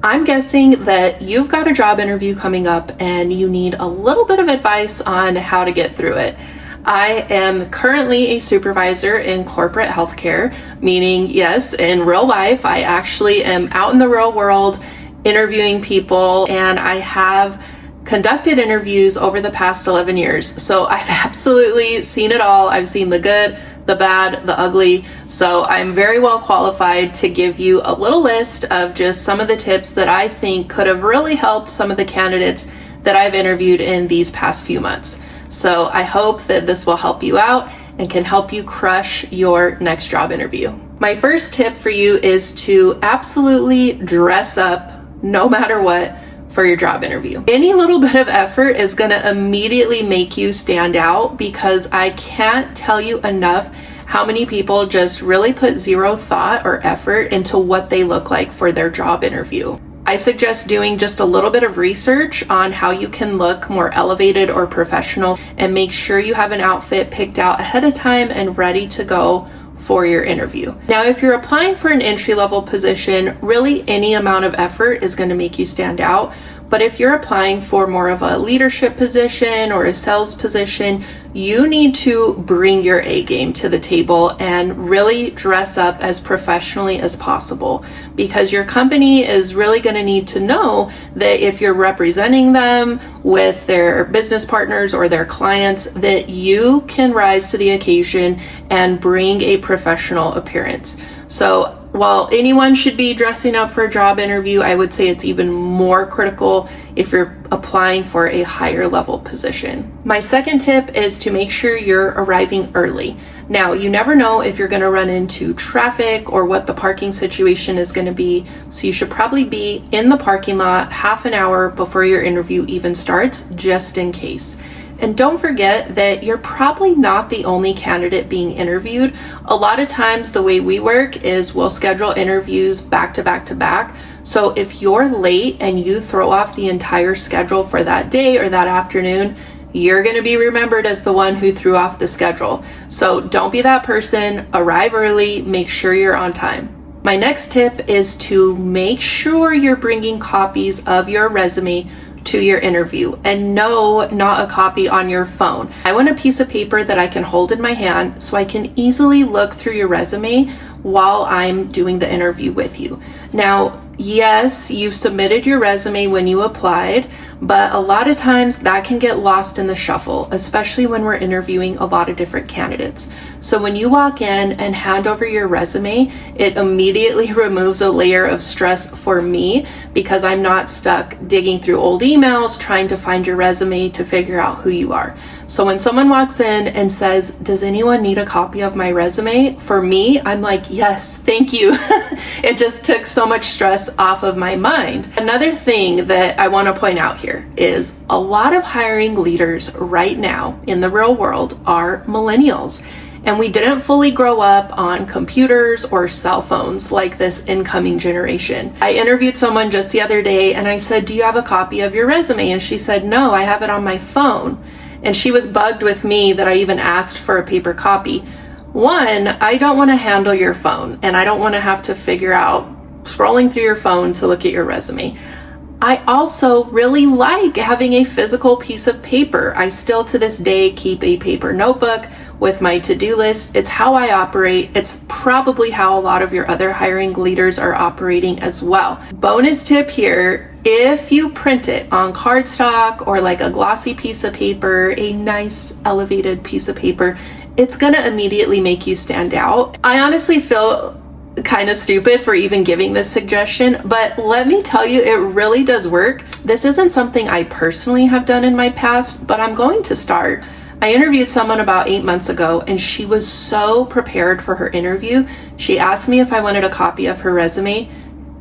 I'm guessing that you've got a job interview coming up and you need a little bit of advice on how to get through it. I am currently a supervisor in corporate healthcare, meaning, yes, in real life, I actually am out in the real world interviewing people, and I have conducted interviews over the past 11 years. So I've absolutely seen it all. I've seen the good, the bad, the ugly. So I'm very well qualified to give you a little list of just some of the tips that I think could have really helped some of the candidates that I've interviewed in these past few months. So I hope that this will help you out and can help you crush your next job interview. My first tip for you is to absolutely dress up no matter what for your job interview. Any little bit of effort is going to immediately make you stand out, because I can't tell you enough how many people just really put zero thought or effort into what they look like for their job interview. I suggest doing just a little bit of research on how you can look more elevated or professional, and make sure you have an outfit picked out ahead of time and ready to go for your interview. Now, if you're applying for an entry-level position, really any amount of effort is going to make you stand out. But if you're applying for more of a leadership position or a sales position, you need to bring your A game to the table and really dress up as professionally as possible, because your company is really going to need to know that if you're representing them with their business partners or their clients, that you can rise to the occasion and bring a professional appearance. So while anyone should be dressing up for a job interview, I would say it's even more critical if you're applying for a higher level position. My second tip is to make sure you're arriving early. Now, you never know if you're going to run into traffic or what the parking situation is going to be, so you should probably be in the parking lot half an hour before your interview even starts, just in case. And don't forget that you're probably not the only candidate being interviewed. A lot of times the way we work is we'll schedule interviews back to back to back. So if you're late and you throw off the entire schedule for that day or that afternoon, you're going to be remembered as the one who threw off the schedule. So don't be that person. Arrive early, make sure you're on time. My next tip is to make sure you're bringing copies of your resume to your interview, and no, not a copy on your phone. I want a piece of paper that I can hold in my hand so I can easily look through your resume while I'm doing the interview with you. Now, yes, you submitted your resume when you applied, but a lot of times that can get lost in the shuffle, especially when we're interviewing a lot of different candidates. So when you walk in and hand over your resume, it immediately removes a layer of stress for me, because I'm not stuck digging through old emails trying to find your resume to figure out who you are. So when someone walks in and says, "Does anyone need a copy of my resume?" For me, I'm like, yes, thank you. It just took so much stress off of my mind. Another thing that I want to point out here is a lot of hiring leaders right now in the real world are millennials. And we didn't fully grow up on computers or cell phones like this incoming generation. I interviewed someone just the other day and I said, "Do you have a copy of your resume?" And she said, "No, I have it on my phone." And she was bugged with me that I even asked for a paper copy. One, I don't want to handle your phone, and I don't want to have to figure out scrolling through your phone to look at your resume. I also really like having a physical piece of paper. I still to this day keep a paper notebook with my to-do list. It's how I operate. It's probably how a lot of your other hiring leaders are operating as well. Bonus tip here, if you print it on cardstock or like a glossy piece of paper, a nice elevated piece of paper, it's gonna immediately make you stand out. I honestly feel kind of stupid for even giving this suggestion, but let me tell you, it really does work. This isn't something I personally have done in my past, but I'm going to start. I interviewed someone about 8 months ago, and she was so prepared for her interview. She asked me if I wanted a copy of her resume.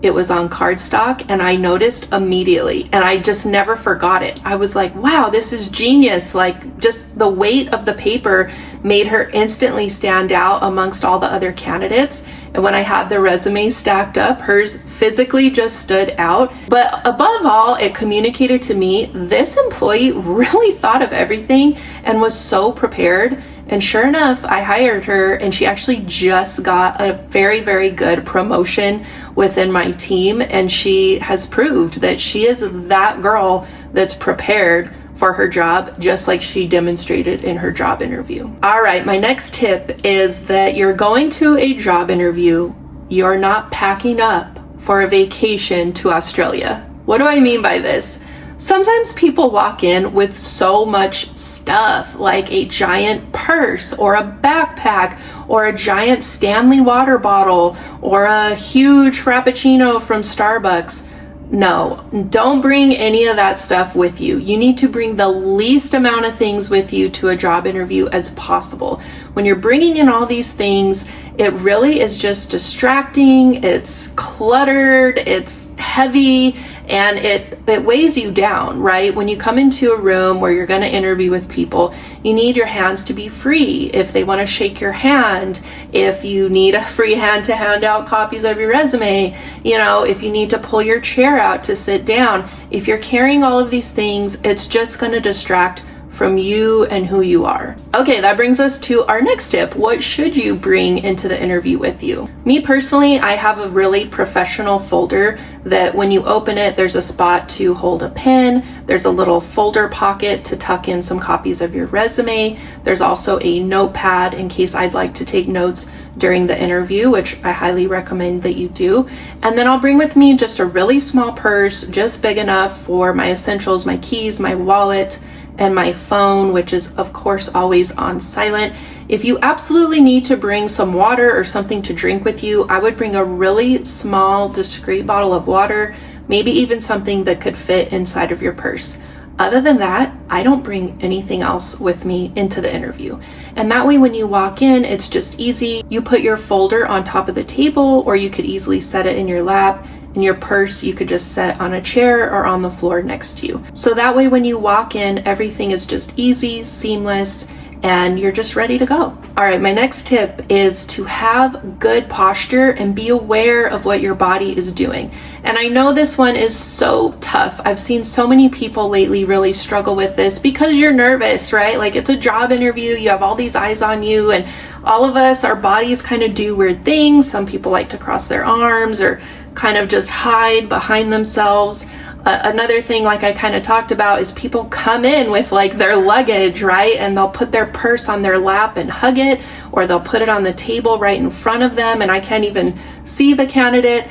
It was on cardstock, and I noticed immediately, and I just never forgot it. I was like, wow, this is genius. Like, just the weight of the paper made her instantly stand out amongst all the other candidates. And when I had the resumes stacked up, hers physically just stood out. But above all, it communicated to me, this employee really thought of everything and was so prepared. And sure enough, I hired her, and she actually just got a very, very good promotion within my team, and she has proved that she is that girl that's prepared for her job, just like she demonstrated in her job interview. All right, my next tip is that you're going to a job interview, you're not packing up for a vacation to Australia. What do I mean by this? Sometimes people walk in with so much stuff, like a giant purse or a backpack or a giant Stanley water bottle or a huge Frappuccino from Starbucks. No, don't bring any of that stuff with you. You need to bring the least amount of things with you to a job interview as possible. When you're bringing in all these things, it really is just distracting, it's cluttered, it's heavy, and it weighs you down, right? When you come into a room where you're going to interview with people, you need your hands to be free. If they want to shake your hand, if you need a free hand to hand out copies of your resume, if you need to pull your chair out to sit down, if you're carrying all of these things, it's just going to distract from you and who you are. Okay, that brings us to our next tip. What should you bring into the interview with you? Me personally, I have a really professional folder that when you open it, there's a spot to hold a pen. There's a little folder pocket to tuck in some copies of your resume. There's also a notepad in case I'd like to take notes during the interview, which I highly recommend that you do. And then I'll bring with me just a really small purse, just big enough for my essentials, my keys, my wallet, and my phone, which is of course always on silent. If you absolutely need to bring some water or something to drink with you, I would bring a really small, discreet bottle of water, maybe even something that could fit inside of your purse. Other than that, I don't bring anything else with me into the interview. And that way when you walk in, it's just easy. You put your folder on top of the table, or you could easily set it in your lap. And your purse, you could just set on a chair or on the floor next to you. So that way when you walk in, everything is just easy, seamless, and you're just ready to go. All right, my next tip is to have good posture and be aware of what your body is doing. And I know this one is so tough. I've seen so many people lately really struggle with this because you're nervous, right? Like it's a job interview, you have all these eyes on you, and all of us, our bodies kind of do weird things. Some people like to cross their arms or kind of just hide behind themselves. Another thing, like I kind of talked about, is people come in with like their luggage, right? And they'll put their purse on their lap and hug it, or they'll put it on the table right in front of them, and I can't even see the candidate.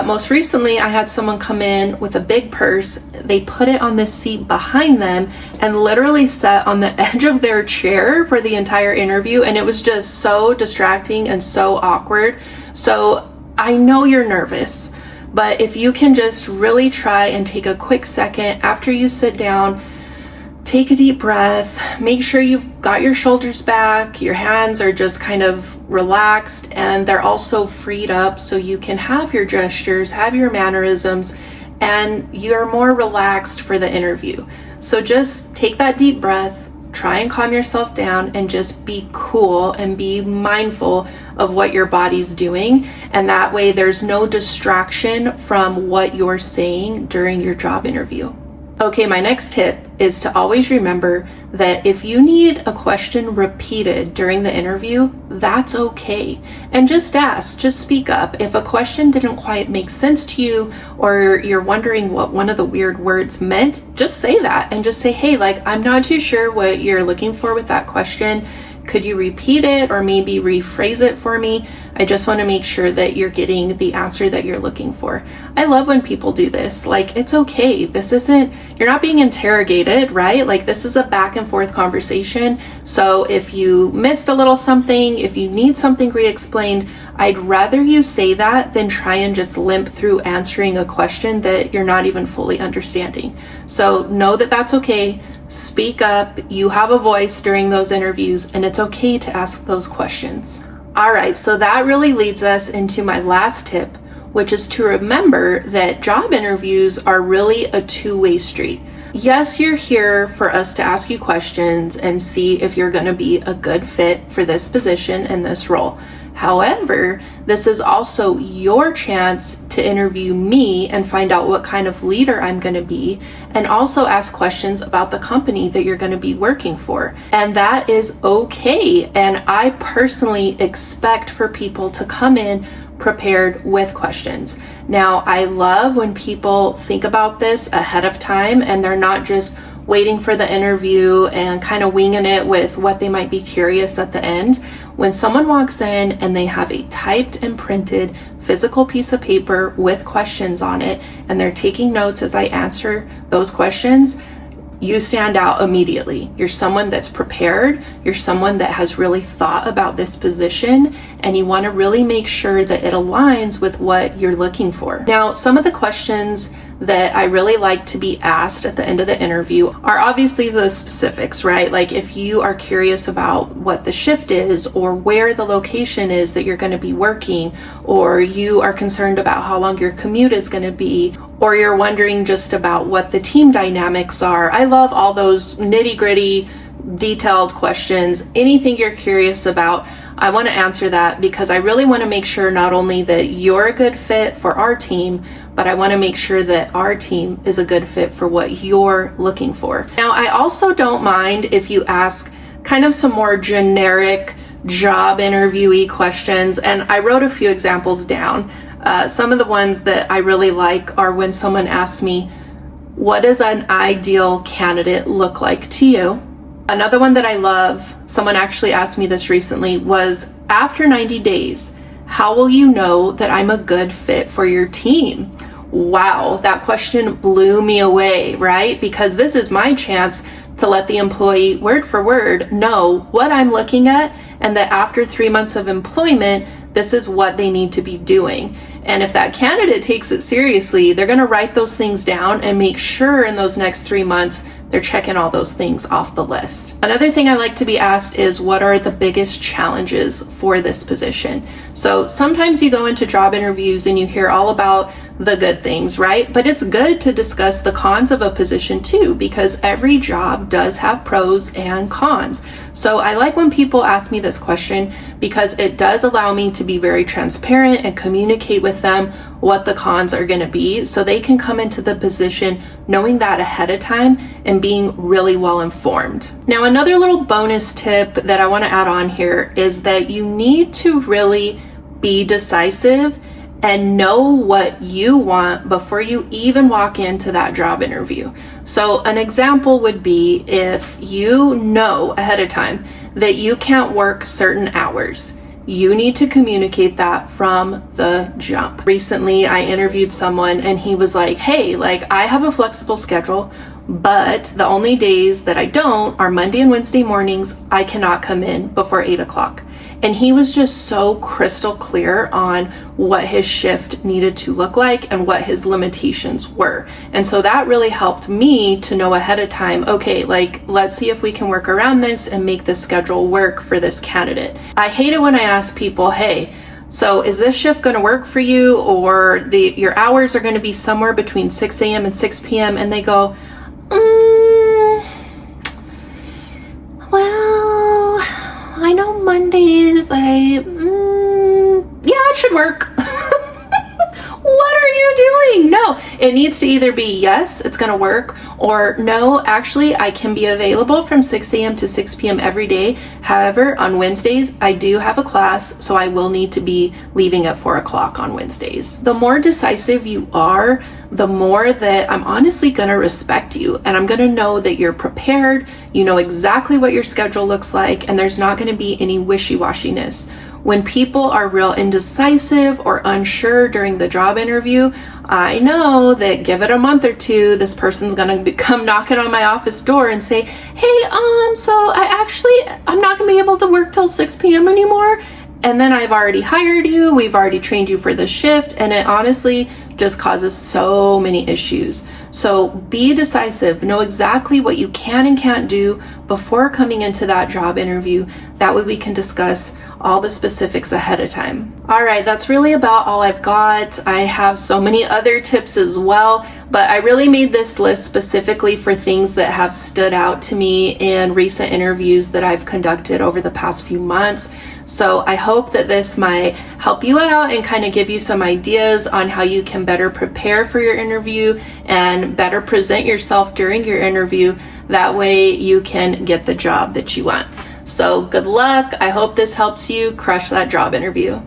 Most recently, I had someone come in with a big purse. They put it on the seat behind them and literally sat on the edge of their chair for the entire interview, and it was just so distracting and so awkward. So I know you're nervous, but if you can just really try and take a quick second after you sit down, take a deep breath, make sure you've got your shoulders back, your hands are just kind of relaxed, and they're also freed up so you can have your gestures, have your mannerisms, and you're more relaxed for the interview. So just take that deep breath, try and calm yourself down, and just be cool and be mindful of what your body's doing. And that way there's no distraction from what you're saying during your job interview. Okay, my next tip is to always remember that if you need a question repeated during the interview, that's okay. And just ask, just speak up. If a question didn't quite make sense to you, or you're wondering what one of the weird words meant, just say that and just say, hey, like, I'm not too sure what you're looking for with that question. Could you repeat it or maybe rephrase it for me? I just want to make sure that you're getting the answer that you're looking for. I love when people do this. Like, it's okay. You're not being interrogated, right? Like, this is a back and forth conversation. So if you missed a little something, if you need something re-explained, I'd rather you say that than try and just limp through answering a question that you're not even fully understanding. So know that that's okay. Speak up. You have a voice during those interviews, and it's okay to ask those questions. All right, so that really leads us into my last tip, which is to remember that job interviews are really a two-way street. Yes, you're here for us to ask you questions and see if you're going to be a good fit for this position and this role. However, this is also your chance to interview me and find out what kind of leader I'm going to be, and also ask questions about the company that you're going to be working for. And that is okay. And I personally expect for people to come in prepared with questions. Now, I love when people think about this ahead of time and they're not just waiting for the interview and kind of winging it with what they might be curious at the end. When someone walks in and they have a typed and printed physical piece of paper with questions on it, and they're taking notes as I answer those questions, you stand out immediately. You're someone that's prepared. You're someone that has really thought about this position, and you want to really make sure that it aligns with what you're looking for. Now, some of the questions that I really like to be asked at the end of the interview are obviously the specifics, right? Like if you are curious about what the shift is or where the location is that you're going to be working, or you are concerned about how long your commute is going to be, or you're wondering just about what the team dynamics are. I love all those nitty-gritty, detailed questions. Anything you're curious about, I want to answer that because I really want to make sure not only that you're a good fit for our team, but I want to make sure that our team is a good fit for what you're looking for. Now, I also don't mind if you ask kind of some more generic job interviewee questions, and I wrote a few examples down. Some of the ones that I really like are when someone asks me, what does an ideal candidate look like to you? Another one that I love, someone actually asked me this recently, was after 90 days, how will you know that I'm a good fit for your team? Wow, that question blew me away, right? Because this is my chance to let the employee word for word know what I'm looking at, and that after 3 months of employment, this is what they need to be doing. And if that candidate takes it seriously, they're going to write those things down and make sure in those next 3 months they're checking all those things off the list. Another thing I like to be asked is, what are the biggest challenges for this position? So sometimes you go into job interviews and you hear all about the good things, right? But it's good to discuss the cons of a position too, because every job does have pros and cons. So I like when people ask me this question because it does allow me to be very transparent and communicate with them what the cons are going to be, so they can come into the position knowing that ahead of time and being really well informed. Now, another little bonus tip that I want to add on here is that you need to really be decisive and know what you want before you even walk into that job interview. So an example would be if you know ahead of time that you can't work certain hours. You need to communicate that from the jump. Recently, I interviewed someone and he was like, hey, I have a flexible schedule, but the only days that I don't are Monday and Wednesday mornings. I cannot come in before 8 o'clock. And he was just so crystal clear on what his shift needed to look like and what his limitations were. And so that really helped me to know ahead of time, okay, let's see if we can work around this and make the schedule work for this candidate. I hate it when I ask people, hey, so is this shift going to work for you? Or your hours are going to be somewhere between 6 a.m. and 6 p.m. And they go, well, I know Mondays, yeah, it should work. What are you doing? No, it needs to either be yes, it's going to work, or no, actually, I can be available from 6 a.m. to 6 p.m. every day. However, on Wednesdays, I do have a class, so I will need to be leaving at 4 o'clock on Wednesdays. The more decisive you are, the more that I'm honestly going to respect you, and I'm going to know that you're prepared, you know exactly what your schedule looks like, and there's not going to be any wishy-washiness. When people are real indecisive or unsure during the job interview, I know that give it a month or two, this person's gonna come knocking on my office door and say, hey, so I'm not gonna be able to work till 6 p.m. anymore. And then I've already hired you, we've already trained you for the shift, and it honestly just causes so many issues. So be decisive, know exactly what you can and can't do before coming into that job interview. That way we can discuss all the specifics ahead of time. All right, that's really about all I've got. I have so many other tips as well, but I really made this list specifically for things that have stood out to me in recent interviews that I've conducted over the past few months. So I hope that this might help you out and kind of give you some ideas on how you can better prepare for your interview and better present yourself during your interview. That way you can get the job that you want. So good luck. I hope this helps you crush that job interview.